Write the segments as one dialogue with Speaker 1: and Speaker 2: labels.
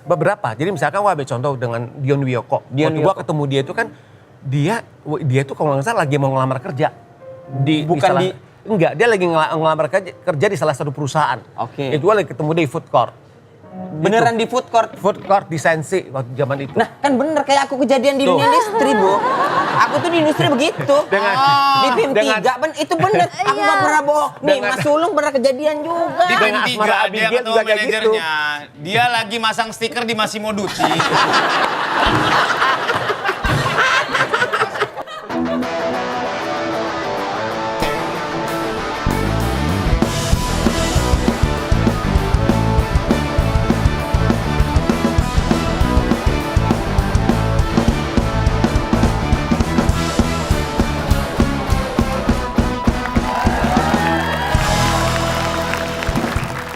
Speaker 1: Beberapa. Jadi misalkan gua ambil contoh dengan Dion Wiyoko. Waktu gua ketemu dia itu kan dia tuh kalau nggak salah lagi mau ngelamar kerja. Enggak, dia lagi ngelamar kerja di salah satu perusahaan.
Speaker 2: Oke.
Speaker 1: Itu gua lagi ketemu dia di food court.
Speaker 2: Beneran di food court?
Speaker 1: Food court di Sensi waktu zaman itu.
Speaker 2: Nah kan bener kayak aku kejadian di dunia industri, Bu. Aku tuh di industri begitu. Di PIM 3, itu bener. Aku gak pernah bohong. Nih, Mas Sulung pernah kejadian juga.
Speaker 3: Di PIM 3 dia
Speaker 1: Abigail
Speaker 3: ketemu
Speaker 1: juga kayak gitu.
Speaker 3: manajernya. Dia lagi masang stiker di Massimo Dutti.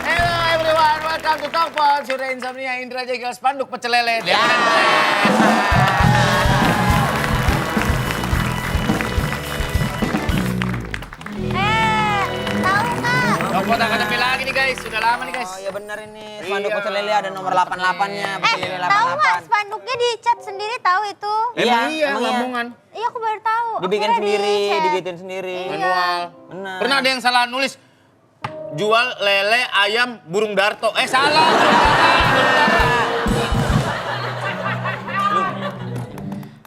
Speaker 3: Hello everyone, welcome to Talkpot. Surya Insomnia, Indra Jegal, Spanduk Pecel Lele.
Speaker 4: Tahu nggak?
Speaker 3: Talkpot akan tampil lagi nih guys, sudah lama nih guys.
Speaker 2: Oh iya bener ini. Spanduk Pecel Lele ada nomor 88-nya. Pecel Lele
Speaker 4: Tahu nggak
Speaker 2: 88.
Speaker 4: spanduknya dicat sendiri tahu itu?
Speaker 3: Emang iya,
Speaker 2: emang iya.
Speaker 3: lamongan.
Speaker 4: Iya aku baru tahu. Aku
Speaker 2: Dibikin
Speaker 4: kira
Speaker 2: sendiri,
Speaker 4: dicat.
Speaker 2: dibikin sendiri.
Speaker 3: Manual.
Speaker 2: Benar.
Speaker 3: Pernah ada yang salah nulis jual lele ayam burung darto. Salah.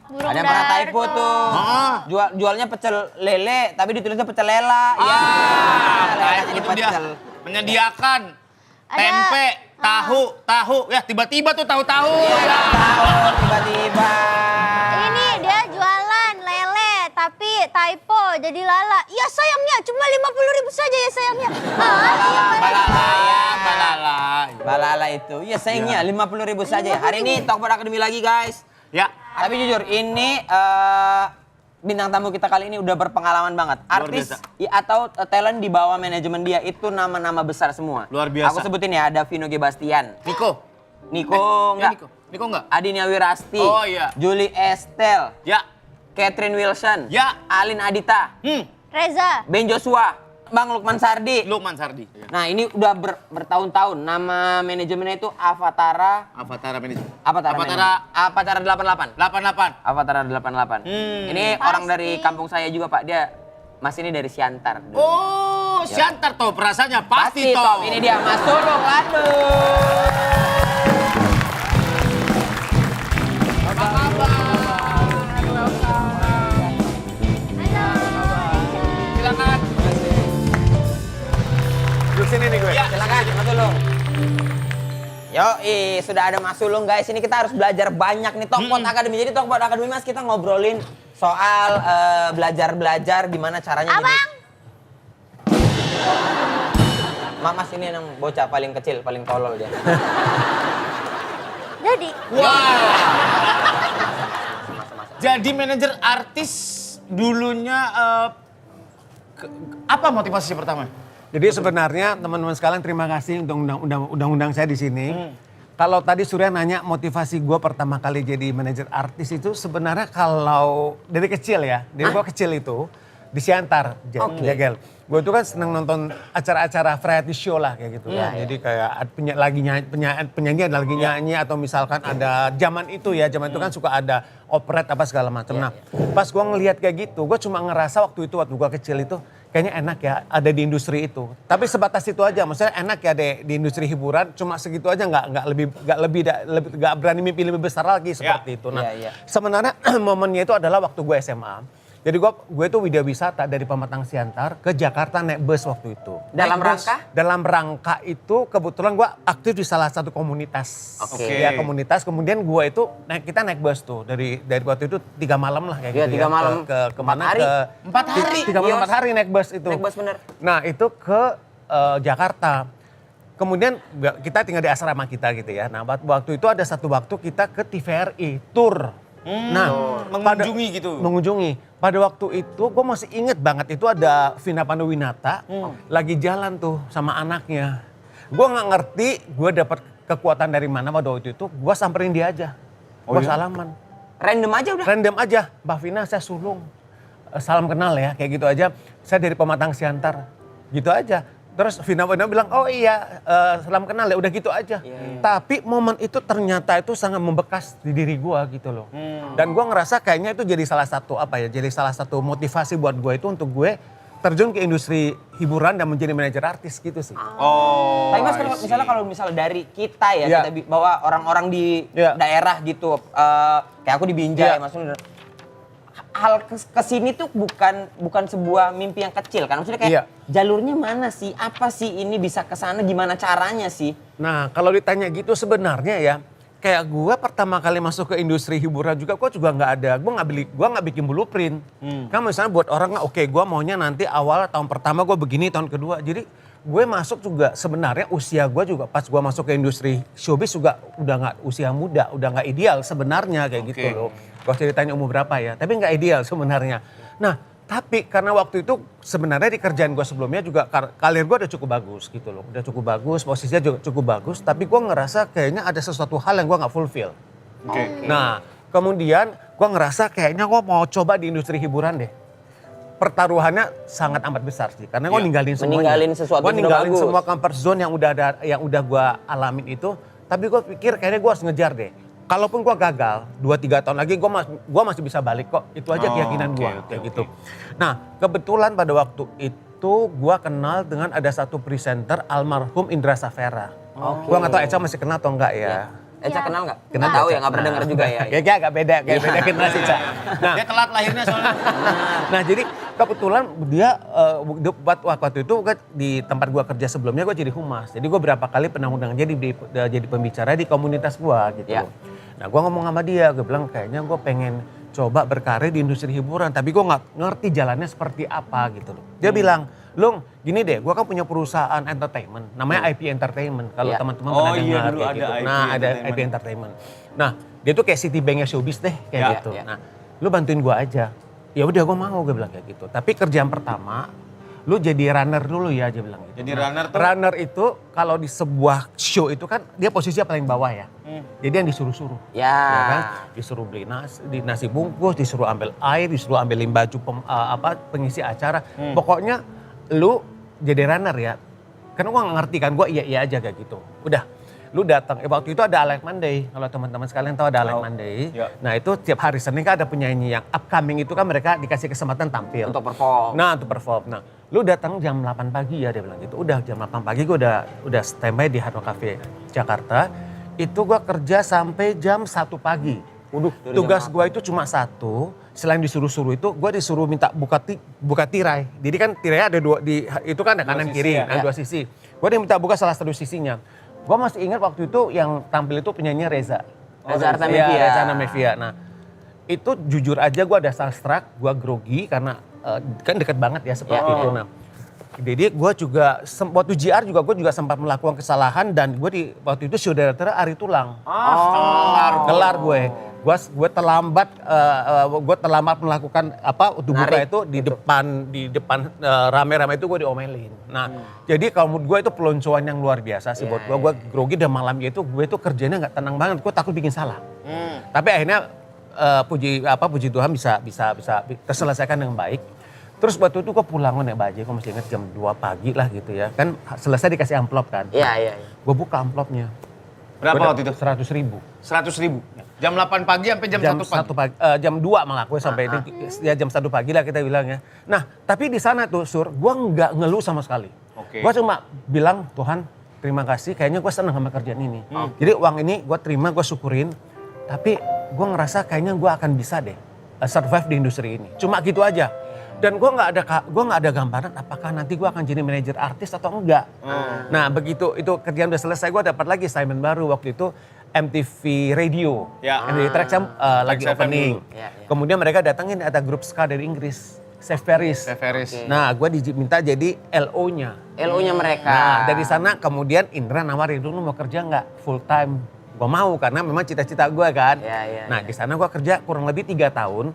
Speaker 4: Burung
Speaker 2: Ada yang pernah
Speaker 4: Darto.
Speaker 2: typo tuh.
Speaker 3: Ah.
Speaker 2: Jualnya pecel lele, tapi ditulisnya pecel lela. Iya. Lelenya jadi
Speaker 3: Itu dia
Speaker 2: pecel.
Speaker 3: menyediakan
Speaker 4: Ada-
Speaker 3: tempe, tahu. Ya tiba-tiba tuh tahu-tahu.
Speaker 2: Iya, tahu tiba-tiba.
Speaker 4: Ini dia jualan lele tapi typo jadi lala. Ya sayangnya cuma 50.000 saja ya sayangnya.
Speaker 3: Balala ya, balala.
Speaker 2: Balala itu. Iya sayangnya 50.000 saja. Hari ini Talkpot Academy lagi guys.
Speaker 3: Ya,
Speaker 2: Tapi jujur ini bintang tamu kita kali ini udah berpengalaman banget. Artis
Speaker 3: biasa.
Speaker 2: atau talent di bawah manajemen dia itu nama-nama besar semua.
Speaker 3: Luar biasa.
Speaker 2: Aku sebutin ya, ada Vino G. Bastian,
Speaker 3: Niko.
Speaker 2: Niko enggak,
Speaker 3: Niko enggak?
Speaker 2: Adinia Wirasti,
Speaker 3: Oh, iya.
Speaker 2: Julie Estelle,
Speaker 3: Ya,
Speaker 2: Catherine Wilson,
Speaker 3: Ya.
Speaker 2: Alin Adita,
Speaker 4: Reza.
Speaker 2: Ben Joshua, Bang Lukman Sardi.
Speaker 3: Lukman Sardi.
Speaker 2: Nah ini udah bertahun-tahun. Nama manajemennya itu Avatara
Speaker 3: Avatara manajemen.
Speaker 2: Avatara 88.
Speaker 3: 88.
Speaker 2: Avatara 88. Ini orang dari kampung saya juga Pak. Dia Mas ini dari Siantar.
Speaker 3: Oh, Siantar toh perasaannya pasti toh.
Speaker 2: Ini dia Mas Sulung. Waduh.
Speaker 3: Apa kabar? Silakan.
Speaker 1: Duduk sini nih gue.
Speaker 3: Ya.
Speaker 2: Silakan Mas Sulung. Sudah ada Mas Sulung guys. Ini kita harus belajar banyak nih Talkpot Academy. Jadi Talkpot Academy Mas kita ngobrolin soal belajar gimana caranya
Speaker 4: Abang.
Speaker 2: Mas ini yang bocah paling kecil, paling tolol dia.
Speaker 4: Jadi
Speaker 3: Wow. Jadi manajer artis dulunya apa motivasi pertama?
Speaker 1: Jadi sebenarnya teman-teman sekalian terima kasih untuk undang-undang saya di sini. Kalau tadi Surya nanya motivasi gue pertama kali jadi manajer artis itu sebenarnya kalau dari kecil ya, dari gue kecil itu di Siantar, Jagel. Gue itu kan seneng nonton acara-acara variety show lah kayak gitu ya. Jadi kayak penyanyi ada lagi nyanyi atau misalkan ada zaman itu kan suka ada operet apa segala macam. Nah pas gue ngelihat kayak gitu, gue cuma ngerasa waktu gue kecil itu kayaknya enak ya ada di industri itu. Tapi sebatas itu aja, maksudnya enak ya di industri hiburan, cuma segitu aja nggak berani mimpi lebih besar lagi seperti itu. Nah sebenarnya momennya itu adalah waktu gue SMA. Jadi gue tuh widyawisata dari Pematang Siantar ke Jakarta naik bus waktu itu.
Speaker 2: Dalam
Speaker 1: Naik bus.
Speaker 2: rangka?
Speaker 1: Dalam rangka itu kebetulan gue aktif di salah satu komunitas.
Speaker 3: Oke.
Speaker 1: Ya komunitas, kemudian gue itu kita naik bus tuh dari waktu itu 3 malam lah kayak
Speaker 2: Iya,
Speaker 1: gitu
Speaker 2: 3 malam.
Speaker 1: ke mana?
Speaker 2: 4 hari.
Speaker 3: 4 hari?
Speaker 1: 3 malam 4 hari naik bus itu.
Speaker 2: Naik bus bener.
Speaker 1: Nah itu ke Jakarta. Kemudian kita tinggal di asrama kita gitu ya. Nah waktu itu ada satu waktu kita ke TVRI tour. Nah,
Speaker 3: mengunjungi gitu.
Speaker 1: Mengunjungi. Pada waktu itu gue masih inget banget itu ada Vina Panduwinata lagi jalan tuh sama anaknya. Gue nggak ngerti gue dapat kekuatan dari mana pada waktu itu. Gue samperin dia aja. Gue salaman.
Speaker 2: Random aja udah.
Speaker 1: Random aja. Mbak Vina saya sulung. Salam kenal ya kayak gitu aja. Saya dari Pematang Siantar. Gitu aja. Terus Vina bilang, oh iya salam kenal ya, udah gitu aja. Tapi momen itu ternyata itu sangat membekas di diri gue gitu loh. Dan gue ngerasa kayaknya itu jadi salah satu jadi salah satu motivasi buat gue itu untuk gue terjun ke industri hiburan dan menjadi manajer artis gitu sih.
Speaker 2: Tapi Mas kalau misalnya dari kita ya, kita bawa orang-orang di daerah gitu, kayak aku di Binjai, Mas Ul, hal kesini tuh bukan sebuah mimpi yang kecil kan, maksudnya kayak jalurnya mana sih, apa sih ini bisa kesana, gimana caranya sih?
Speaker 1: Nah kalau ditanya gitu sebenarnya ya, kayak gue pertama kali masuk ke industri hiburan juga, gue juga gue nggak bikin blueprint. Kan misalnya buat orang, oke, gue maunya nanti awal tahun pertama gue begini, tahun kedua. Jadi gue masuk juga sebenarnya usia gue juga pas gue masuk ke industri showbiz juga udah nggak usia muda, udah nggak ideal sebenarnya kayak gitu loh. Gak usah ditanya umur berapa ya, tapi nggak ideal sebenarnya. Nah tapi karena waktu itu sebenarnya di kerjaan gue sebelumnya juga karir gue udah cukup bagus gitu loh. Udah cukup bagus, posisinya juga cukup bagus. Tapi gue ngerasa kayaknya ada sesuatu hal yang gue gak fulfill. Nah kemudian gue ngerasa kayaknya gue mau coba di industri hiburan deh. Pertaruhannya sangat amat besar sih. Karena gue ninggalin semuanya.
Speaker 2: Sesuatu
Speaker 1: gue ninggalin semua comfort zone yang udah gue alamin itu. Tapi gue pikir kayaknya gue harus ngejar deh. Kalaupun gue gagal 2-3 tahun lagi gue masih bisa balik kok. Itu aja keyakinan gue kayak gitu. Nah kebetulan pada waktu itu gue kenal dengan ada satu presenter almarhum Indra Safera. Gue gak tahu Eca masih kenal atau enggak ya.
Speaker 2: Eca kenal nggak?
Speaker 1: Kenal
Speaker 2: Tahu ya, nggak pernah dengar juga ya.
Speaker 1: Kayak agak beda generasi Eca. Nah,
Speaker 3: Dia telat lahirnya soalnya.
Speaker 1: nah jadi kebetulan dia waktu itu kan di tempat gua kerja sebelumnya gua jadi humas. Jadi gua berapa kali pernah undang jadi pembicara di komunitas gua gitu. Nah gua ngomong sama dia, gua bilang kayaknya gua pengen coba berkarir di industri hiburan. Tapi gua nggak ngerti jalannya seperti apa gitu loh. Dia bilang, Lung gini deh, gua kan punya perusahaan entertainment. Namanya IP Entertainment. Kalau teman-teman pernah dengar
Speaker 3: dulu
Speaker 1: kayak
Speaker 3: ada
Speaker 1: gitu.
Speaker 3: IP
Speaker 1: Nah ada IP Entertainment. Nah dia tuh kayak Citibank-nya showbiz deh kayak gitu. Nah lu bantuin gua aja. Ya udah gue mau, gue bilang kayak gitu. Tapi kerjaan pertama, lu jadi runner dulu ya, dia bilang gitu.
Speaker 3: Jadi runner tuh?
Speaker 1: Runner itu kalau di sebuah show itu kan dia posisinya paling bawah ya. Jadi yang disuruh-suruh. Ya kan? Disuruh beli nasi bungkus, disuruh ambil air, disuruh ambilin baju pengisi acara. Pokoknya lu jadi runner ya. Karena gue gak ngerti kan, gue iya aja kayak gitu. Udah. Lu datang, waktu itu ada Alek Monday, kalau teman-teman sekalian tahu ada Alek Monday. Nah itu tiap hari Senin kan ada penyanyi yang upcoming itu kan mereka dikasih kesempatan tampil.
Speaker 2: Untuk perform.
Speaker 1: Untuk perform. Nah lu datang jam 8 pagi ya dia bilang gitu. Udah jam 8 pagi gue udah standby di Hard Rock Cafe Jakarta. Itu gue kerja sampai jam 1 pagi. Tugas gue itu cuma satu, selain disuruh-suruh itu gue disuruh minta buka tirai. Jadi kan tirai ada itu kan ada kanan kiri, ada 2 sisi. Gue minta buka salah satu sisinya. Gue masih ingat waktu itu yang tampil itu penyanyi Reza Artamevia. Nah itu jujur aja gue ada starstruck, gue grogi karena kan deket banget ya seperti itu. Nah jadi gue juga waktu JR juga gue juga sempat melakukan kesalahan dan gue waktu itu show director Ari Tulang. Kelar gue terlambat melakukan buka itu di depan rame-rame itu gue diomelin. Nah, jadi kalau menurut gue itu peloncoan yang luar biasa sih buat gue. Gue grogi dan malamnya itu gue itu kerjanya nggak tenang banget. Gue takut bikin salah. Tapi akhirnya puji Tuhan bisa terselesaikan dengan baik. Terus waktu itu gue pulang naik bajai, gue masih ingat jam 2 pagi lah gitu ya. Kan selesai dikasih amplop kan.
Speaker 2: Iya.
Speaker 1: Gue buka amplopnya.
Speaker 3: Berapa waktu itu?
Speaker 1: 100.000.
Speaker 3: 100.000. Jam 8 pagi sampai jam 1 pagi.
Speaker 1: Jam 2 malah gue sampai ya jam 1 pagi lah kita bilang ya. Nah, tapi di sana tuh gue nggak ngeluh sama sekali. Gue cuma bilang, Tuhan terima kasih, kayaknya gue senang sama kerjaan ini. Jadi uang ini gue terima, gue syukurin. Tapi gue ngerasa kayaknya gue akan bisa deh survive di industri ini. Cuma gitu aja. Dan gue nggak ada gambaran apakah nanti gue akan jadi manajer artis atau enggak. Nah begitu itu kerjaan udah selesai, gue dapat lagi assignment baru waktu itu MTV Radio. MTV Trax lagi opening. Kemudian mereka datangin ada grup ska dari Inggris, Save Paris. Nah gue diminta jadi LO-nya.
Speaker 2: LO-nya mereka.
Speaker 1: Nah dari sana kemudian Indra nawarin, lu mau kerja nggak full time? Gue mau karena memang cita-cita gue kan. Nah di sana gue kerja kurang lebih 3 tahun.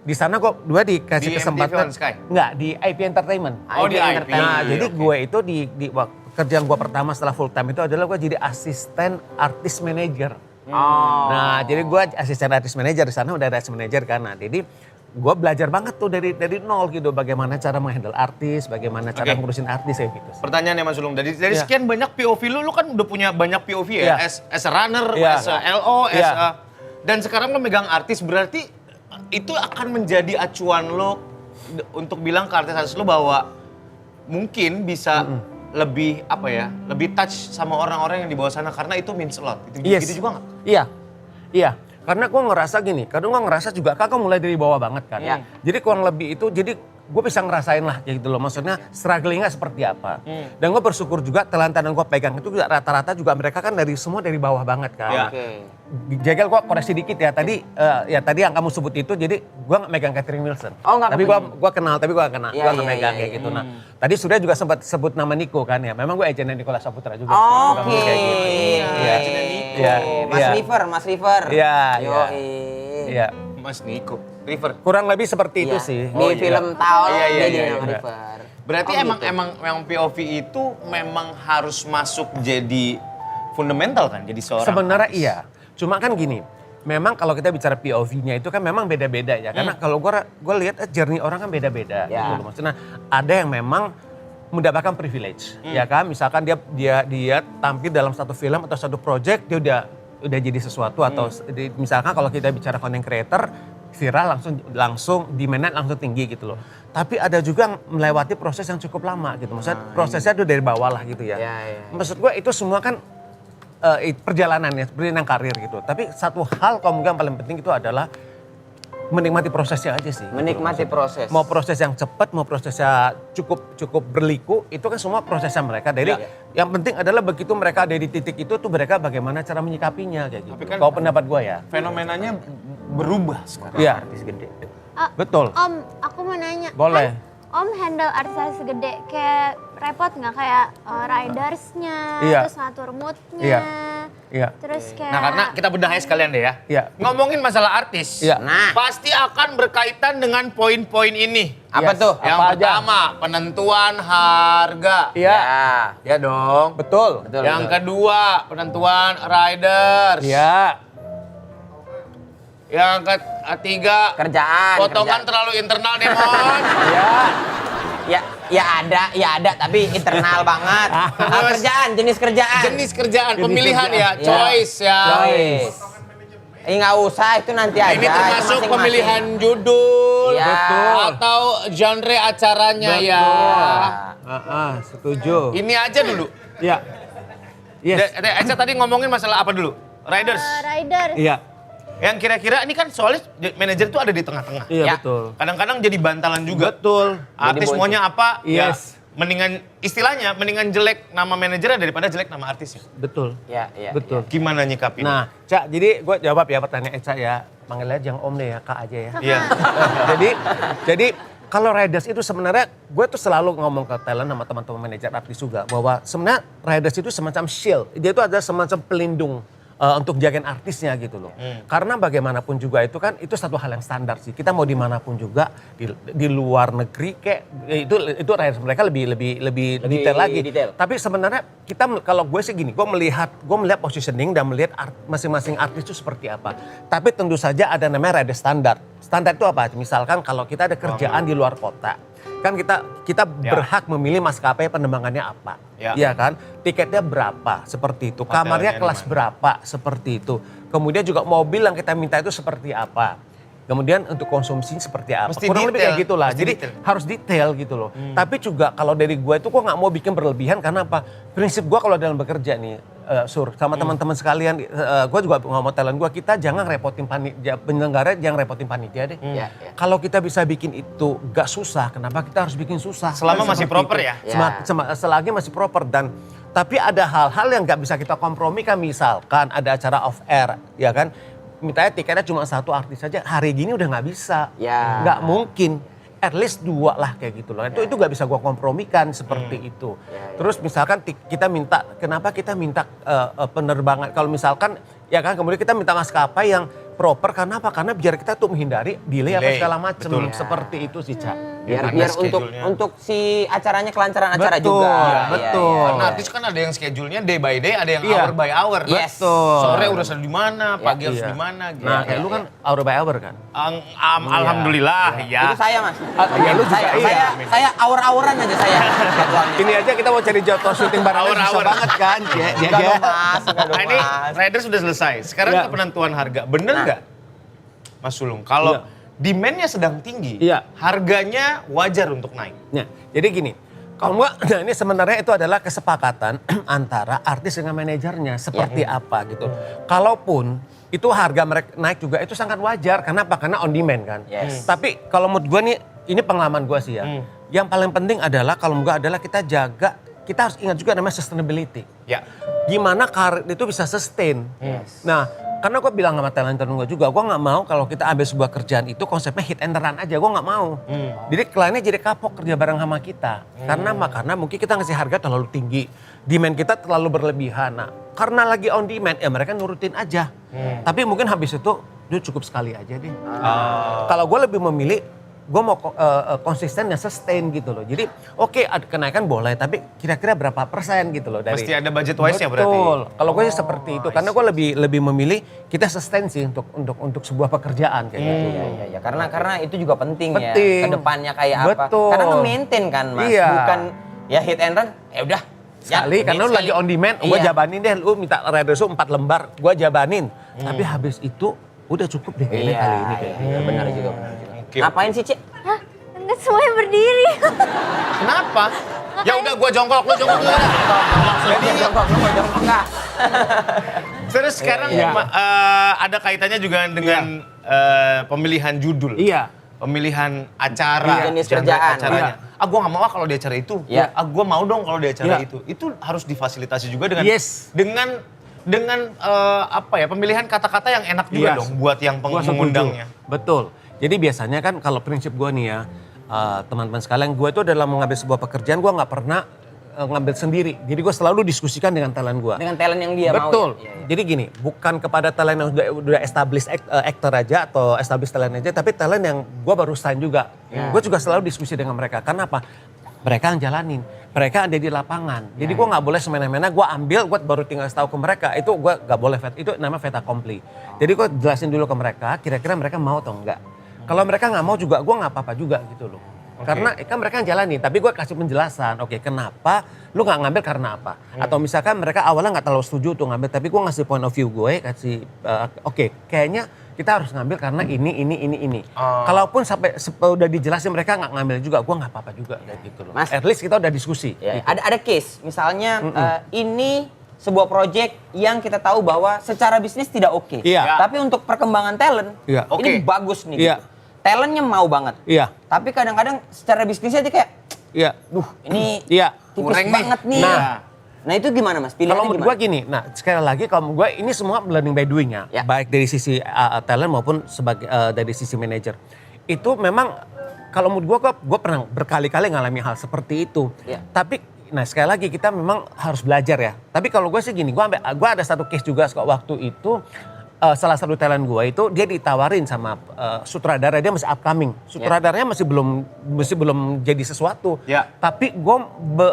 Speaker 1: Di sana gue dikasih kesempatan. Enggak, di IP Entertainment.
Speaker 3: Di IP.
Speaker 1: Nah, jadi gue itu di kerjaan gue pertama setelah full time itu adalah gue jadi asisten artis manager. Nah, jadi gue asisten artis manager di sana udah ada artis manager kan. Nah, jadi gue belajar banget tuh dari nol gitu, bagaimana cara menghandle artis, bagaimana cara ngurusin artis kayak gitu.
Speaker 3: Pertanyaannya Mas Ulung, dari sekian banyak POV lu kan udah punya banyak POV ya, as a runner, as a LO, dan sekarang lo megang artis, berarti itu akan menjadi acuan lo untuk bilang ke artis-artis lo bahwa mungkin bisa lebih lebih touch sama orang-orang yang di bawah sana karena itu means a lot. Gitu juga nggak?
Speaker 1: Iya. Karena gue ngerasa gini, kadang gue ngerasa juga kakak mulai dari bawah banget kan. Jadi kurang lebih itu, jadi gue bisa ngerasain lah kayak gitu loh. Maksudnya strugglingnya seperti apa. Dan gue bersyukur juga talentan yang gue pegang itu juga rata-rata juga mereka kan semua dari bawah banget kan. Jegel gue koreksi dikit ya, tadi yang kamu sebut itu, jadi gue gak megang Catherine Wilson. Tapi gue kenal, tapi gue gak megang kayak gitu. Nah tadi Surya juga sempat sebut nama Niko kan ya, memang gue agennya Nicola Saputra juga.
Speaker 2: Mas River.
Speaker 1: Iya.
Speaker 3: Mas Niko, River.
Speaker 1: Kurang lebih seperti itu sih.
Speaker 2: Di film Taol jadi nama River.
Speaker 3: Berarti emang POV itu memang harus masuk jadi fundamental kan, jadi seorang.
Speaker 1: Sebenarnya iya. Cuma kan gini, memang kalau kita bicara POV-nya itu kan memang beda-beda ya. Karena kalau gue lihat journey orang kan beda-beda. Gitu loh. Maksudnya ada yang memang mendapatkan privilege, ya kan? Misalkan dia tampil dalam satu film atau satu project, dia udah jadi sesuatu atau misalkan kalau kita bicara content creator, viral langsung demand-nya langsung tinggi gitu loh. Tapi ada juga yang melewati proses yang cukup lama gitu. Maksudnya prosesnya itu dari bawah lah gitu ya. Maksud gue itu semua kan perjalanan ya, perjalanan karir gitu. Tapi satu hal yang paling penting itu adalah menikmati prosesnya aja sih.
Speaker 2: Menikmati
Speaker 1: gitu.
Speaker 2: proses.
Speaker 1: Mau proses yang cepat, mau prosesnya cukup berliku, itu kan semua prosesnya mereka. Dari yang penting adalah begitu mereka ada di titik itu tuh mereka bagaimana cara menyikapinya kayak gitu.
Speaker 3: Kan
Speaker 1: kalau pendapat gue ya.
Speaker 3: Fenomenanya berubah sekarang artis gede.
Speaker 1: Betul.
Speaker 4: Om, aku mau nanya.
Speaker 1: Boleh.
Speaker 4: Kan Om handle artis gede, kayak repot nggak kayak ridersnya, terus ngatur moodnya, terus kayak.
Speaker 3: Nah karena kita bedah aja sekalian deh ya. Ngomongin masalah artis, pasti akan berkaitan dengan poin-poin ini.
Speaker 2: Apa tuh?
Speaker 3: Yang pertama penentuan harga. Ya dong.
Speaker 1: Betul.
Speaker 3: Yang kedua penentuan riders. Yang ketiga potongan terlalu internal Demon.
Speaker 2: Ya ada tapi internal banget. Jenis kerjaan,
Speaker 3: pemilihan ya, choice ya.
Speaker 2: Nggak usah, itu nanti aja.
Speaker 3: Ini termasuk pemilihan judul atau genre acaranya ya.
Speaker 1: Setuju.
Speaker 3: Ini aja dulu. Eca tadi ngomongin masalah apa dulu? Riders.
Speaker 4: Riders.
Speaker 3: Yang kira-kira ini kan soalnya manajer tuh ada di tengah-tengah.
Speaker 1: Betul.
Speaker 3: Kadang-kadang jadi bantalan juga.
Speaker 1: Betul.
Speaker 3: Artis maunya apa?
Speaker 1: Yes.
Speaker 3: Ya, mendingan jelek nama manajernya daripada jelek nama artisnya.
Speaker 1: Betul. Betul.
Speaker 3: Gimana nyikapin?
Speaker 1: Nah, Cak, jadi gue jawab ya pertanyaan Eca ya. Manggilnya jangan Om deh ya, Kak aja ya.
Speaker 3: Iya.
Speaker 1: jadi kalau riders itu sebenarnya gue tuh selalu ngomong ke talent sama teman-teman manajer artis juga bahwa sebenarnya riders itu semacam shield. Dia itu ada semacam pelindung untuk jagain artisnya gitu loh. Karena bagaimanapun juga itu kan itu satu hal yang standar sih. Kita mau dimanapun juga di luar negeri kayak itu riders mereka lebih detail lagi. Tapi sebenarnya kita kalau gue sih gini, gue melihat positioning dan melihat masing-masing artis itu seperti apa. Tapi tentu saja ada namanya rider standar. Standar itu apa? Misalkan kalau kita ada kerjaan di luar kota, kan kita berhak memilih maskapai penerbangannya apa. Iya kan? Tiketnya berapa? Seperti itu. Kamarnya kelas berapa? Seperti itu. Kemudian juga mobil yang kita minta itu seperti apa. Kemudian untuk konsumsi seperti apa. Kurang lebih kayak gitulah. Jadi harus detail gitu loh. Tapi juga kalau dari gue itu gue gak mau bikin berlebihan karena apa? Prinsip gue kalau dalam bekerja nih, Sur, sama teman-teman sekalian, gue juga ngomong talent gue, kita jangan repotin penyelenggara, jangan repotin panitia deh. Kalau kita bisa bikin itu gak susah, kenapa kita harus bikin susah?
Speaker 3: Selama masih proper ya?
Speaker 1: Selagi masih proper tapi ada hal-hal yang gak bisa kita kompromikan, misalkan ada acara off air, ya kan? Mintanya tiketnya cuma satu artis saja, hari gini udah gak bisa, gak mungkin. At least 2 lah kayak gitu loh. Itu gak bisa gue kompromikan seperti itu. Terus misalkan kenapa kita minta penerbangan, kalau misalkan ya kan kemudian kita minta maskapai yang proper karena apa? Karena biar kita tuh menghindari delay apa segala macam.
Speaker 3: Betul.
Speaker 1: Seperti itu sih, Cak.
Speaker 2: Biar
Speaker 3: schedule-nya.
Speaker 2: untuk si acaranya kelancaran acara
Speaker 1: Betul,
Speaker 2: juga.
Speaker 1: betul.
Speaker 3: Karena artis kan ada yang schedule-nya day by day, ada yang
Speaker 1: Iya.
Speaker 3: hour by hour.
Speaker 2: Yes.
Speaker 1: Betul.
Speaker 3: Sore udah di mana, pagi harus
Speaker 1: Iya.
Speaker 3: di mana gitu.
Speaker 1: Nah, kayak lu kan hour by hour kan?
Speaker 3: Alhamdulillah ya.
Speaker 2: Itu saya, Mas.
Speaker 1: Ya lu juga
Speaker 2: Saya awur-awuran aja saya. jadwalnya.
Speaker 1: Ini aja kita mau cari jadwal syuting bareng susah
Speaker 3: Hour-hour.
Speaker 1: banget kan?
Speaker 2: Enggak dong, Mas. Enggak dong,
Speaker 3: Nah, ini
Speaker 2: Mas.
Speaker 3: rider sudah selesai. Sekarang
Speaker 1: Ya.
Speaker 3: ke penentuan harga. Bener nggak, Mas Sulung? Kalau demand-nya sedang tinggi,
Speaker 1: Iya.
Speaker 3: harganya wajar untuk naik.
Speaker 1: Nah, jadi gini, kalau gua, nah ini sebenarnya itu adalah kesepakatan antara artis dengan manajernya seperti apa gitu. Kalaupun itu harga mereka naik juga itu sangat wajar. Karena apa? Karena on demand kan.
Speaker 2: Yes.
Speaker 1: Tapi kalau menurut gue nih, ini pengalaman gue sih ya. Yang paling penting adalah kalau menurut gue adalah kita jaga, kita harus ingat juga namanya sustainability.
Speaker 3: Ya.
Speaker 1: Gimana karir itu bisa sustain. Nah, karena gue bilang sama talent gue juga, gue nggak mau kalau kita ambil sebuah kerjaan itu konsepnya hit and run aja, gue nggak mau. Jadi kliennya jadi kapok kerja bareng sama kita. Karena apa? Karena mungkin kita ngasih harga terlalu tinggi, demand kita terlalu berlebihan. Nah, karena lagi on demand, ya mereka nurutin aja. Tapi mungkin habis itu, cukup sekali aja deh. Kalau gue lebih memilih, gue mau konsisten dan sustain gitu loh. Jadi oke, kenaikan boleh, tapi kira-kira berapa persen gitu loh dari.
Speaker 3: Mesti ada budget wise-nya berarti.
Speaker 1: Betul. Kalau gue sih seperti itu, karena gue lebih memilih kita sustain sih untuk sebuah pekerjaan kayak gitu.
Speaker 2: Iya. Karena itu juga penting, ya.
Speaker 1: Penting.
Speaker 2: Kedepannya kayak apa.
Speaker 1: Betul.
Speaker 2: Karena nge-maintain kan, Mas.
Speaker 1: Iya.
Speaker 2: Bukan ya hit and run, ya udah.
Speaker 1: Sekali, karena lu lagi on demand, gue
Speaker 2: Iya.
Speaker 1: jabanin deh, lu minta riders 4 lembar, gue jabanin. Tapi habis itu udah cukup deh kayaknya kali ini kayak gitu.
Speaker 2: Benar juga.
Speaker 3: Oke.
Speaker 2: Ngapain sih, Cik?
Speaker 4: Hah? Enggak semuanya berdiri.
Speaker 3: Kenapa? Ya udah gua jongkok, lu jongkok dulu.
Speaker 2: Jadi jongkok enggak.
Speaker 3: Terus sekarang
Speaker 1: Iya.
Speaker 3: ada kaitannya juga dengan pemilihan judul.
Speaker 1: Iya.
Speaker 3: Pemilihan acara,
Speaker 2: Jenis
Speaker 3: genre
Speaker 2: kerjaan.
Speaker 3: acaranya. Gua nggak mau kalau di acara itu.
Speaker 2: Iya.
Speaker 3: Gua mau dong kalau di acara
Speaker 1: Iya.
Speaker 3: itu. Itu harus difasilitasi juga dengan
Speaker 1: Yes.
Speaker 3: dengan apa ya, pemilihan kata-kata yang enak juga
Speaker 1: Yes.
Speaker 3: dong buat yang
Speaker 1: Gua setuju.
Speaker 3: mengundangnya.
Speaker 1: Betul. Jadi biasanya kan kalau prinsip gue nih ya, teman-teman sekalian, gue itu dalam mengambil sebuah pekerjaan, gue nggak pernah ngambil sendiri. Jadi gue selalu diskusikan dengan talent gue.
Speaker 2: Dengan talent yang dia mau.
Speaker 1: Betul.
Speaker 2: Ya.
Speaker 1: Jadi gini, bukan kepada talent yang udah established actor aja atau established talent aja, tapi talent yang gue baru sign juga. Gue juga selalu diskusi dengan mereka. Karena apa? Mereka yang jalanin, mereka ada di lapangan. Jadi gue nggak boleh semena-mena, gue ambil, gue baru tinggal tahu ke mereka. Itu gue nggak boleh, itu namanya fait accompli. Jadi gue jelasin dulu ke mereka, kira-kira mereka mau atau enggak. Kalau mereka nggak mau juga, gue nggak apa-apa juga gitu loh. Karena kan mereka yang jalanin, tapi gue kasih penjelasan. Oke, kenapa lu nggak ngambil karena apa? Atau misalkan mereka awalnya nggak terlalu setuju tuh ngambil, tapi gue ngasih point of view gue, kasih oke, kayaknya kita harus ngambil karena ini. Kalaupun sampai udah dijelasin mereka nggak ngambil juga, gue nggak apa-apa juga kayak gitu loh.
Speaker 2: Mas,
Speaker 1: at least kita udah diskusi.
Speaker 2: Ya,
Speaker 1: gitu.
Speaker 2: ada case, misalnya ini sebuah project yang kita tahu bahwa secara bisnis tidak oke.
Speaker 1: Iya.
Speaker 2: Tapi untuk perkembangan talent,
Speaker 1: Iya.
Speaker 2: ini
Speaker 3: Oke.
Speaker 2: bagus nih.
Speaker 1: Iya.
Speaker 2: Gitu. Talentnya mau banget.
Speaker 1: Iya,
Speaker 2: Tapi kadang-kadang secara bisnisnya dia kayak,
Speaker 1: iya.
Speaker 2: ini
Speaker 1: Iya.
Speaker 2: tipis
Speaker 3: Kurang nih.
Speaker 2: banget nih.
Speaker 1: Nah.
Speaker 2: Itu gimana, Mas? Pilihannya
Speaker 1: Kalau menurut
Speaker 2: gimana?
Speaker 1: gue gini, nah sekali lagi kalau menurut gue ini semua learning by doing ya.
Speaker 2: Ya.
Speaker 1: Baik dari sisi talent maupun sebagai dari sisi manajer. Itu memang kalau menurut gue pernah berkali-kali ngalami hal seperti itu.
Speaker 2: Ya.
Speaker 1: Tapi nah sekali lagi kita memang harus belajar ya. Tapi kalau gue sih gini, gue ada satu case juga waktu itu. Salah satu talent gue itu dia ditawarin sama sutradara, dia masih upcoming. Sutradaranya masih belum jadi sesuatu.
Speaker 3: Ya.
Speaker 1: Tapi gue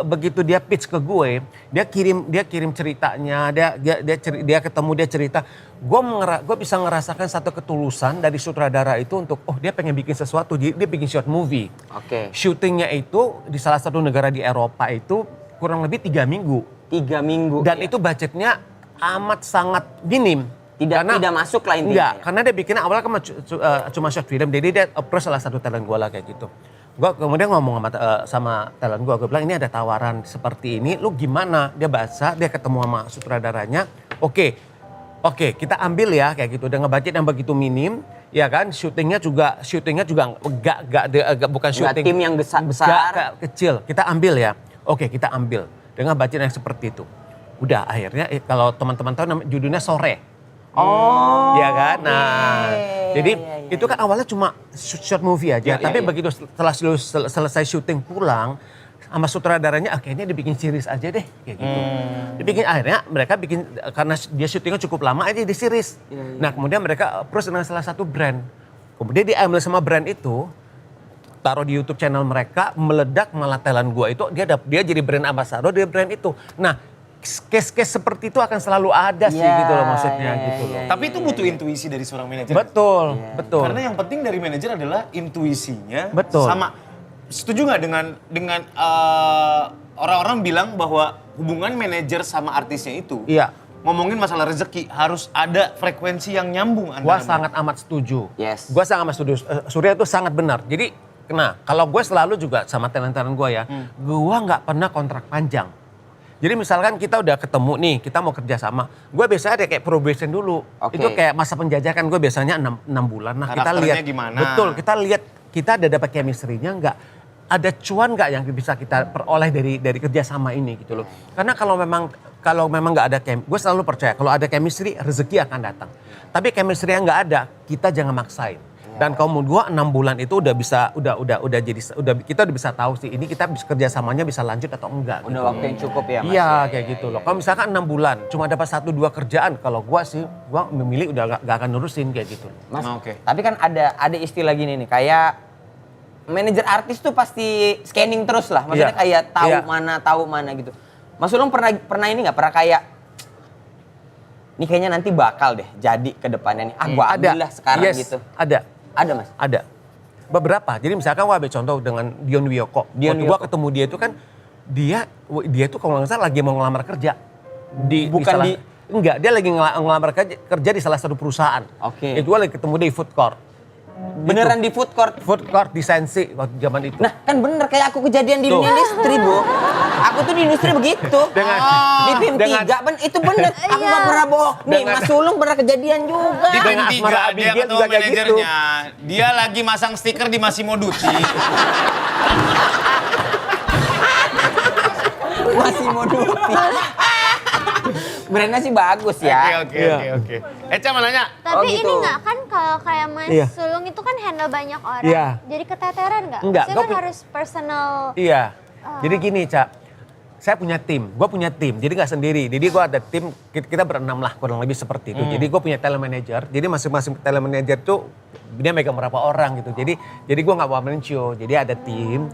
Speaker 1: begitu dia pitch ke gue, dia kirim ceritanya, dia ketemu, dia cerita. Gue bisa ngerasakan satu ketulusan dari sutradara itu untuk dia pengen bikin sesuatu, dia bikin short movie.
Speaker 2: Oke.
Speaker 1: Syutingnya itu di salah satu negara di Eropa itu kurang lebih 3 minggu.
Speaker 2: 3 minggu.
Speaker 1: Dan
Speaker 2: ya.
Speaker 1: itu budgetnya amat sangat minim.
Speaker 2: tidak masuk lah intinya.
Speaker 1: Enggak,
Speaker 2: Ya.
Speaker 1: karena dia bikinnya awalnya kan cuma short film. Jadi dia approach salah satu talent gue lah kayak gitu. Gue kemudian ngomong sama talent gue bilang ini ada tawaran seperti ini, lu gimana? Dia baca, dia ketemu sama sutradaranya. Oke, kita ambil ya kayak gitu. Dengan budget yang begitu minim, ya kan? Syutingnya juga bukan syuting.
Speaker 2: tim yang besar.
Speaker 1: Enggak, kecil. Kita ambil ya. Oke, kita ambil dengan budget yang seperti itu. Udah akhirnya kalau teman-teman tahu judulnya Sore.
Speaker 2: Oh.
Speaker 1: Iya kan? Nah, jadi
Speaker 2: iya,
Speaker 1: itu kan awalnya cuma short movie aja.
Speaker 2: Iya,
Speaker 1: tapi
Speaker 2: iya.
Speaker 1: begitu setelah selesai syuting pulang, sama sutradaranya akhirnya dibikin series aja deh kayak gitu. Dibikin akhirnya mereka bikin karena dia syutingnya cukup lama aja di series. Nah kemudian mereka approach dengan salah satu brand. Kemudian diambil sama brand itu, taruh di YouTube channel mereka, meledak malah talent gue itu dia jadi brand ambassador dari brand itu. Nah case-case seperti itu akan selalu ada sih gitu loh maksudnya gitu loh.
Speaker 3: Tapi itu butuh intuisi dari seorang manajer.
Speaker 1: Betul, betul.
Speaker 3: Karena yang penting dari manajer adalah intuisinya.
Speaker 1: Betul.
Speaker 3: Sama, setuju nggak dengan orang-orang bilang bahwa hubungan manajer sama artisnya itu,
Speaker 1: Iya.
Speaker 3: ngomongin masalah rezeki harus ada frekuensi yang nyambung antara
Speaker 1: Gua
Speaker 3: mereka.
Speaker 1: sangat amat setuju.
Speaker 2: Yes.
Speaker 1: Gua sangat amat setuju. Surya itu sangat benar. Jadi, nah kalau gue selalu juga sama talent-talent gue ya, gue nggak pernah kontrak panjang. Jadi misalkan kita udah ketemu nih, kita mau kerja sama, gue biasanya ada kayak probation dulu.
Speaker 2: Oke.
Speaker 1: Itu kayak masa penjajakan gue biasanya 6 bulan. Nah kita
Speaker 3: Karakternya
Speaker 1: lihat,
Speaker 3: gimana?
Speaker 1: betul, kita lihat kita ada dapat chemistry-nya nggak? Ada cuan nggak yang bisa kita peroleh dari kerjasama ini gitu loh. Karena kalau memang nggak ada gue selalu percaya kalau ada chemistry rezeki akan datang. Tapi chemistry yang nggak ada kita jangan maksain. Dan kalau menurut gue 6 bulan itu udah kita udah bisa tahu sih ini kita kerjasamanya bisa lanjut atau enggak.
Speaker 2: Udah
Speaker 1: gitu.
Speaker 2: waktu yang cukup ya Mas.
Speaker 1: Iya kayak gitu loh. Kalau misalkan 6 bulan cuma dapat 1-2 kerjaan, kalau gue sih gue memilih udah gak akan nurusin kayak gitu.
Speaker 2: Mas,
Speaker 3: Oke.
Speaker 2: tapi kan ada istilah gini nih, kayak manajer artis tuh pasti scanning terus lah. Maksudnya
Speaker 1: Iya.
Speaker 2: kayak tahu
Speaker 1: Iya.
Speaker 2: mana gitu. Mas Ulung pernah ini nggak? Pernah kayak, ini kayaknya nanti bakal deh jadi ke depannya nih. Gua ambil lah sekarang
Speaker 1: Yes,
Speaker 2: gitu.
Speaker 1: Ada
Speaker 2: Mas?
Speaker 1: Ada. Beberapa. Jadi misalkan gue ambil contoh dengan Dion Wiyoko. Waktu gue ketemu dia itu kan dia tuh kalau nggak salah lagi mau ngelamar kerja. Enggak, dia lagi ngelamar kerja di salah satu perusahaan.
Speaker 2: Oke.
Speaker 1: Itu gue lagi ketemu dia di food court.
Speaker 2: Beneran di food court?
Speaker 1: Food court di Sensi waktu zaman itu.
Speaker 2: Nah kan bener kayak aku kejadian di
Speaker 1: Tuh.
Speaker 2: dunia industri Bu. Aku tuh di industri begitu. Di tim 3, itu bener. Aku gak pernah bohong. Nih Mas Sulung pernah kejadian juga.
Speaker 3: Di
Speaker 1: Dengan
Speaker 3: tim
Speaker 1: Asmara
Speaker 3: 3 dia
Speaker 1: Abigail
Speaker 3: ketemu
Speaker 1: juga kayak
Speaker 3: manajernya. Dia lagi masang stiker di Massimo Dutti.
Speaker 2: Masih mau duti. Brandnya sih bagus ya.
Speaker 3: Oke. Eca mau nanya?
Speaker 4: Tapi
Speaker 2: gitu.
Speaker 4: ini nggak kan kalau kayak Mas
Speaker 1: Iya.
Speaker 4: Sulung itu kan handle banyak orang.
Speaker 1: Iya.
Speaker 4: Jadi keteteran nggak?
Speaker 1: Enggak,
Speaker 4: Maksudnya
Speaker 1: gua
Speaker 4: kan harus personal.
Speaker 1: Iya. Jadi gini, Cak. Saya punya tim, gue punya tim, jadi nggak sendiri. Jadi gue ada tim, kita berenam lah kurang lebih seperti itu. Jadi gue punya talent manager, jadi masing-masing talent manager tuh dia megang berapa orang gitu. Jadi gue nggak one man show, jadi ada tim.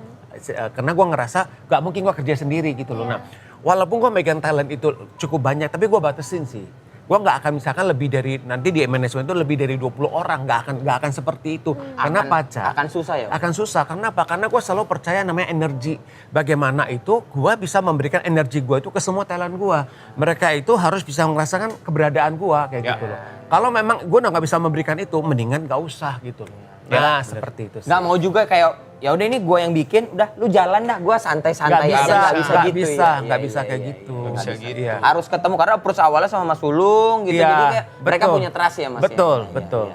Speaker 1: Karena gue ngerasa gak mungkin gue kerja sendiri gitu loh. Nah, walaupun gue megang talent itu cukup banyak, tapi gue batasin sih. Gue gak akan misalkan lebih dari, nanti di manajemen itu lebih dari 20 orang, gak akan seperti itu. Karena Cak?
Speaker 2: Akan susah ya?
Speaker 1: Akan susah, karena apa? Karena gue selalu percaya namanya energi. Bagaimana itu gue bisa memberikan energi gue itu ke semua talent gue. Mereka itu harus bisa merasakan keberadaan gue kayak gitu loh. Kalau memang gue gak bisa memberikan itu, mendingan gak usah gitu loh. Nah seperti itu sih.
Speaker 2: Gak mau juga kayak, ya udah ini gue yang bikin, udah lu jalan dah, gue santai-santai aja. Gak bisa gitu
Speaker 1: Gak bisa kayak gitu.
Speaker 3: Gak bisa gitu.
Speaker 1: Iya.
Speaker 2: Harus ketemu karena approach awalnya sama Mas Sulung gitu.
Speaker 1: Iya,
Speaker 2: Jadi kayak mereka
Speaker 1: betul.
Speaker 2: punya trust ya Mas.
Speaker 1: Betul,
Speaker 2: ya?
Speaker 1: betul.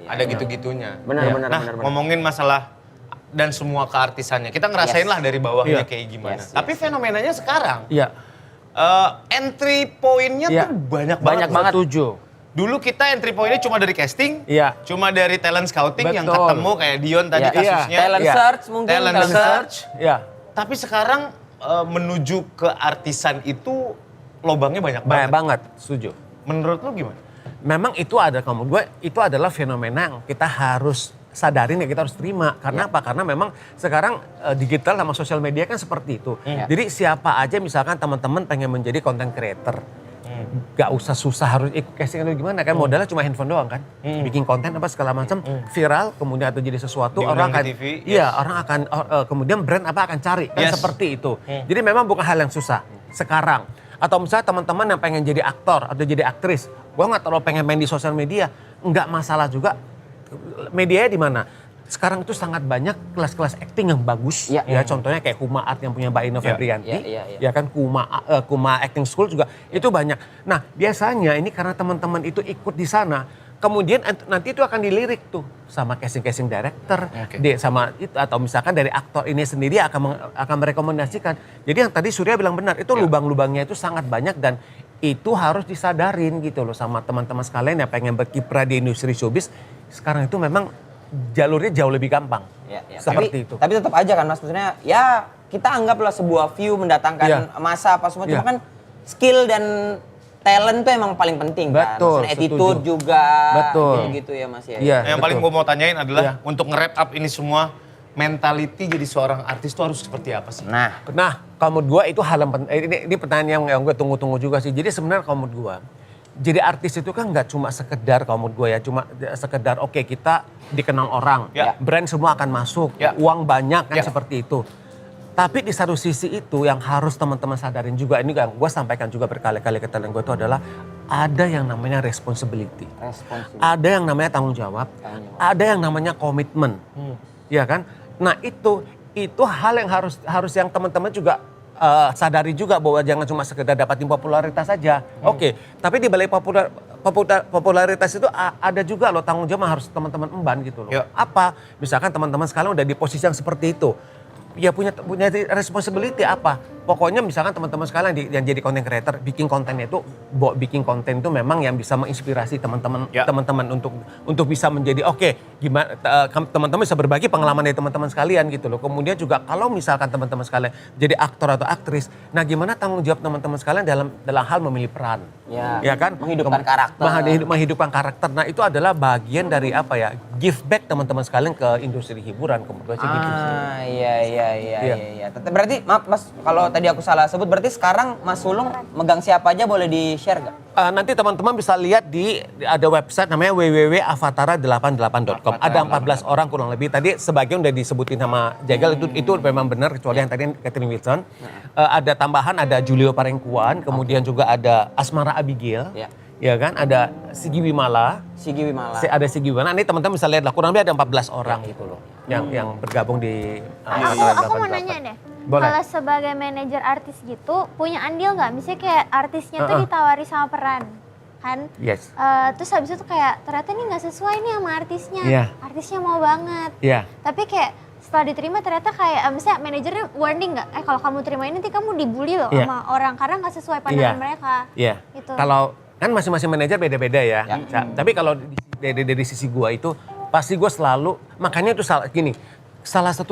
Speaker 3: Ada gitu-gitunya.
Speaker 2: Benar.
Speaker 3: Nah, ngomongin masalah dan semua keartisannya. Kita ngerasain
Speaker 2: Yes.
Speaker 3: lah dari bawahnya
Speaker 1: Iya.
Speaker 3: kayak gimana.
Speaker 2: Yes,
Speaker 3: Tapi fenomenanya sekarang,
Speaker 1: Iya.
Speaker 3: entry point-nya
Speaker 1: Iya.
Speaker 3: tuh banyak
Speaker 2: Banyak banget.
Speaker 1: Setuju.
Speaker 3: Dulu kita entry point-nya cuma dari casting,
Speaker 1: Iya.
Speaker 3: cuma dari talent scouting yang
Speaker 1: Betul.
Speaker 3: ketemu kayak Dion tadi
Speaker 2: Iya.
Speaker 3: kasusnya.
Speaker 2: Talent
Speaker 1: Iya.
Speaker 2: search mungkin.
Speaker 3: Talent search.
Speaker 1: Iya.
Speaker 3: Tapi sekarang menuju ke artisan itu lobangnya banyak
Speaker 1: Banyak
Speaker 3: banget.
Speaker 1: banget, setuju.
Speaker 3: Menurut lu gimana?
Speaker 1: Memang itu ada, kamu gue itu adalah fenomena yang kita harus sadarin ya, kita harus terima. Karena apa? Karena memang sekarang digital sama sosial media kan seperti itu. Jadi siapa aja misalkan teman-teman pengen menjadi content creator, gak usah susah harus ikut casting atau gimana kan, modalnya cuma handphone doang kan, bikin konten apa segala macam, viral kemudian atau jadi sesuatu,
Speaker 3: Diundang
Speaker 1: orang akan
Speaker 3: ke TV,
Speaker 1: iya orang akan kemudian brand apa akan cari kan,
Speaker 3: Yes.
Speaker 1: seperti itu. Jadi memang bukan hal yang susah sekarang. Atau misalnya teman-teman yang pengen jadi aktor atau jadi aktris, gue nggak terlalu pengen main di sosial media, nggak masalah juga. Medianya di mana? Sekarang itu sangat banyak kelas-kelas acting yang bagus.
Speaker 2: Iya.
Speaker 1: Ya, contohnya kayak Kuma Art yang punya Mbak Ino Febrianti.
Speaker 2: Iya.
Speaker 1: Ya kan Kuma Acting School juga itu banyak. Nah, biasanya ini karena teman-teman itu ikut di sana, kemudian nanti itu akan dilirik tuh sama casting director, sama itu atau misalkan dari aktor ini sendiri akan merekomendasikan. Jadi yang tadi Surya bilang benar, itu lubang-lubangnya itu sangat banyak dan itu harus disadarin gitu loh sama teman-teman sekalian yang pengen berkiprah di industri showbiz. Sekarang itu memang jalurnya jauh lebih gampang.
Speaker 2: Ya.
Speaker 1: Seperti itu.
Speaker 2: Tapi tetap aja kan Mas, maksudnya ya kita anggaplah sebuah view mendatangkan masa apa semua, cuma
Speaker 1: Iya.
Speaker 2: kan skill dan talent tuh emang paling penting kan.
Speaker 1: Betul,
Speaker 2: Maksudnya attitude
Speaker 1: setuju.
Speaker 2: juga,
Speaker 1: Betul.
Speaker 2: gitu-gitu ya Mas ya.
Speaker 1: Iya.
Speaker 3: Yang paling gue mau tanyain adalah
Speaker 1: Iya.
Speaker 3: untuk nge-wrap up ini semua, mentality jadi seorang artis itu harus seperti apa sih?
Speaker 2: Nah,
Speaker 1: Kalau menurut gue itu hal yang penting. Ini pertanyaan yang gue tunggu-tunggu juga sih. Jadi sebenarnya kalau menurut gue, jadi artis itu kan nggak cuma sekedar kalau menurut gue ya, cuma sekedar oke, kita dikenal orang,
Speaker 3: Ya.
Speaker 1: brand semua akan masuk,
Speaker 3: Ya.
Speaker 1: uang banyak kan
Speaker 3: Ya.
Speaker 1: seperti itu. Tapi di satu sisi itu yang harus teman-teman sadarin juga, ini yang gue sampaikan juga berkali-kali ke talent gue itu adalah ada yang namanya responsibility. Ada yang namanya tanggung jawab, ada yang namanya komitmen. Ya kan? Nah, itu hal yang harus yang teman-teman juga sadari juga, bahwa jangan cuma sekedar dapatin popularitas saja. Oke, tapi di balik popularitas itu ada juga loh tanggung jawab yang harus teman-teman emban gitu loh.
Speaker 3: Ya.
Speaker 1: Apa? Misalkan teman-teman sekarang udah di posisi yang seperti itu. Ya punya responsibility apa? Pokoknya misalkan teman-teman sekalian yang jadi content creator, bikin kontennya itu memang yang bisa menginspirasi teman-teman untuk bisa menjadi gimana teman-teman bisa berbagi pengalaman dari teman-teman sekalian gitu loh. Kemudian juga kalau misalkan teman-teman sekalian jadi aktor atau aktris, nah gimana tanggung jawab teman-teman sekalian dalam hal memilih peran.
Speaker 2: ya
Speaker 1: kan?
Speaker 2: menghidupkan karakter.
Speaker 1: Menghidupkan karakter. Nah, itu adalah bagian dari give back teman-teman sekalian ke industri hiburan kemudian gitu sih.
Speaker 2: Iya. Berarti maaf Mas, kalau tadi aku salah sebut, berarti sekarang Mas Sulung megang siapa aja, boleh di-share gak?
Speaker 1: Nanti teman-teman bisa lihat ada website namanya www.avatara88.com. Ada 14 orang kurang lebih. Tadi sebagian udah disebutin sama Jagal, itu memang benar, kecuali yang tadi Catherine Wilson. Ada tambahan, ada Julio Parengkuan, kemudian juga ada Asmara Abigail. Ya kan, ada Sigi Wimala. Ada Sigi Wimala. Ini teman-teman bisa lihat lah, kurang lebih ada 14 orang gitu loh. Yang bergabung di
Speaker 4: Aku mau nanya deh.
Speaker 1: Boleh.
Speaker 4: Kalau sebagai manajer artis gitu, punya andil nggak? Misalnya kayak artisnya tuh ditawari sama peran, kan?
Speaker 1: Yes.
Speaker 4: Terus habis itu kayak ternyata nih nggak sesuai nih sama artisnya.
Speaker 1: Iya.
Speaker 4: Artisnya mau banget.
Speaker 1: Iya.
Speaker 4: Tapi kayak setelah diterima ternyata kayak misalnya manajernya warning nggak? Kalau kamu terima ini nanti kamu dibully loh sama orang karena nggak sesuai pandangan mereka.
Speaker 1: Iya.
Speaker 4: Gitu.
Speaker 1: Kalau kan masing-masing manajer beda-beda ya. Tapi kalau dari sisi gua itu pasti gue selalu, makanya itu salah satu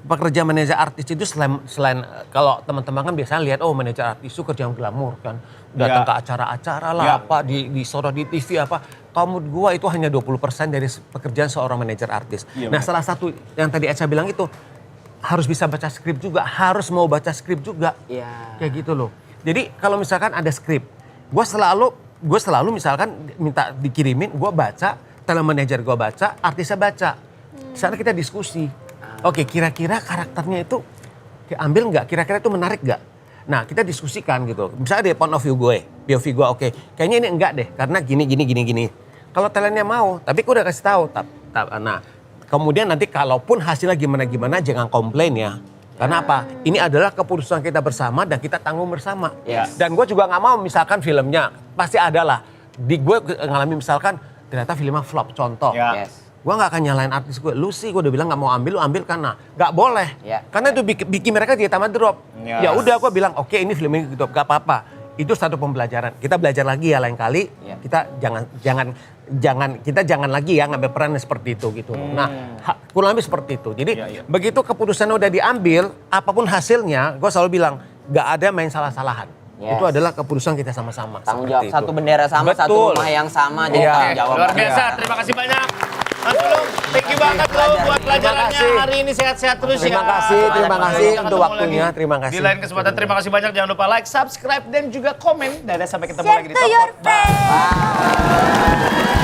Speaker 1: pekerja manajer artis itu selain kalau teman-teman kan biasanya lihat manajer artis itu kerja yang glamor kan, datang ke acara-acara lah disorot di TV apa. Kalau menurut gue itu hanya 20% dari pekerjaan seorang manajer artis. Nah, salah satu yang tadi Echa bilang itu harus bisa baca skrip juga, harus mau baca skrip juga. Kayak gitu loh. Jadi kalau misalkan ada skrip, gue selalu misalkan minta dikirimin, gue baca, talent manager gue baca, artisnya baca. Sana kita diskusi. Oke, kira-kira karakternya itu diambil nggak? Kira-kira itu menarik nggak? Nah, kita diskusikan gitu. Misalnya dari point of view gue, POV gue, oke, kayaknya ini enggak deh, karena gini. Kalau talentnya mau, tapi gue udah kasih tahu. Nah, kemudian nanti kalaupun hasilnya gimana, jangan komplain ya. Karena apa? Ini adalah keputusan kita bersama dan kita tanggung bersama. Dan gue juga nggak mau misalkan filmnya, pasti ada lah. Gue ngalamin misalkan ternyata filmnya flop, contoh. Gue gak akan nyalain artis gue. Lu sih gue udah bilang gak mau ambil, lu ambil karena gak boleh. Karena itu bikin mereka jadi tambah drop. Ya udah gue bilang oke, ini film ini gitu, gak apa-apa. Itu satu pembelajaran. Kita belajar lagi ya lain kali. Kita jangan lagi ya ngambil peran seperti itu gitu. Nah, kurang lebih seperti itu. Jadi begitu keputusan udah diambil, apapun hasilnya, gue selalu bilang gak ada main salah-salahan. Itu adalah keputusan kita sama-sama.
Speaker 2: Tanggung jawab, satu bendera sama, satu rumah yang sama, jadi tanggung jawab.
Speaker 3: Luar biasa, terima kasih banyak. Mas Sulung, thank you banget loh buat pelajarannya hari ini, sehat-sehat terus ya.
Speaker 1: Terima kasih untuk waktunya, terima kasih.
Speaker 3: Di lain kesempatan, terima kasih banyak. Jangan lupa like, subscribe, dan juga komen. Dadah, sampai ketemu lagi di
Speaker 4: Share to your
Speaker 3: Talk. Bye.
Speaker 4: friends.